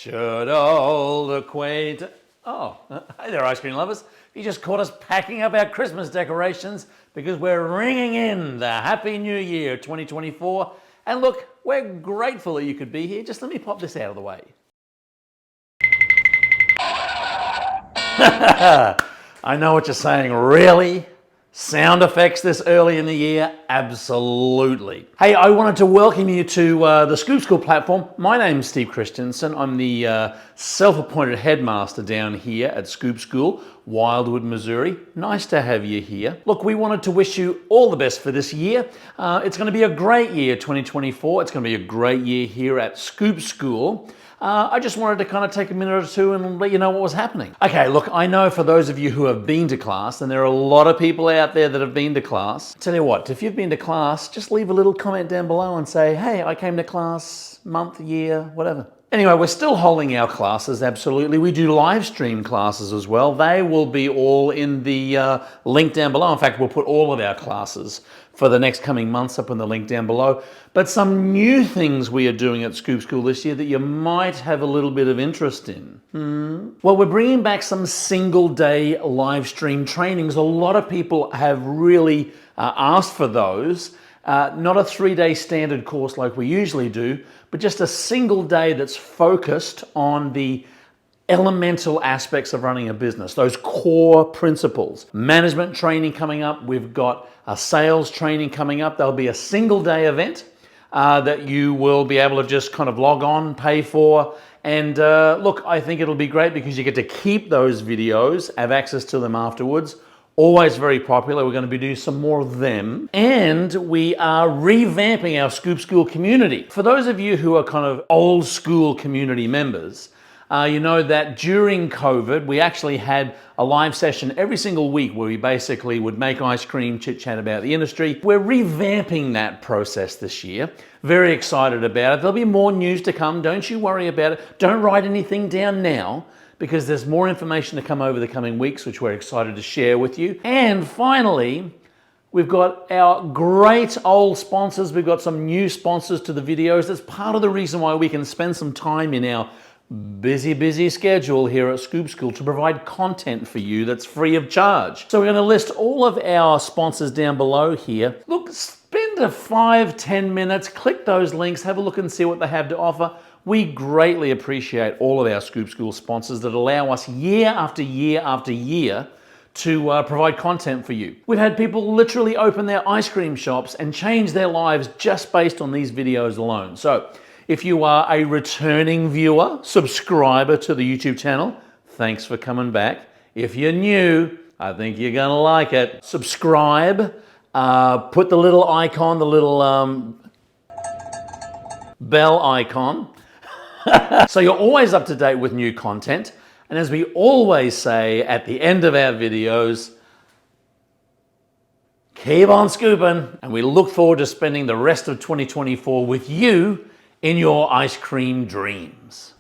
Should old acquaint... Oh, hey there, ice cream lovers. You just caught us packing up our Christmas decorations because we're ringing in the Happy New Year 2024. And look, we're grateful that you could be here. Just let me pop this out of the way. I know what you're saying, really? Sound effects this early in the year? Absolutely. Hey, I wanted to welcome you to the Scoop School platform. My name's Steve Christensen. I'm the self-appointed headmaster down here at Scoop School, Wildwood, Missouri. Nice to have you here. Look, we wanted to wish you all the best for this year. It's going to be a great year, 2024. It's going to be a great year here at Scoop School. I just wanted to kind of take a minute or two and let you know what was happening. Okay, look, I know for those of you who have been to class, and there are a lot of people out there that have been to class, tell you what, if you've been to class, just leave a little comment down below and say, hey, I came to class, month, year, whatever. Anyway, we're still holding our classes, absolutely. We do live stream classes as well. They will be all in the link down below. In fact, we'll put all of our classes for the next coming months up in the link down below. But some new things we are doing at Scoop School this year that you might have a little bit of interest in. Well, we're bringing back some single day live stream trainings. A lot of people have really asked for those. Not a 3-day standard course like we usually do, but just a single day that's focused on the elemental aspects of running a business, those core principles. Management training coming up. We've got a sales training coming up. There'll be a single day event that you will be able to just kind of log on, pay for. And look, I think it'll be great because you get to keep those videos, have access to them afterwards. Always very popular. We're going to be doing some more of them. And we are revamping our Scoop School community. For those of you who are kind of old school community members, you know that during COVID, we actually had a live session every single week where we basically would make ice cream, chit chat about the industry. We're revamping that process this year. Very excited about it. There'll be more news to come. Don't you worry about it. Don't write anything down now, because there's more information to come over the coming weeks, which we're excited to share with you. And finally, we've got our great old sponsors. We've got some new sponsors to the videos. That's part of the reason why we can spend some time in our busy schedule here at Scoop School to provide content for you that's free of charge. So we're going to list all of our sponsors down below here. Look, spend 5-10 minutes, click those links, have a look and see what they have to offer. We greatly appreciate all of our Scoop School sponsors that allow us year after year after year to provide content for you. We've had people literally open their ice cream shops and change their lives just based on these videos alone. So if you are a returning viewer, subscriber to the YouTube channel, thanks for coming back. If you're new, I think you're gonna like it. Subscribe, put the little icon, the little bell icon, so you're always up to date with new content. And as we always say at the end of our videos, keep on scooping. And we look forward to spending the rest of 2024 with you in your ice cream dreams.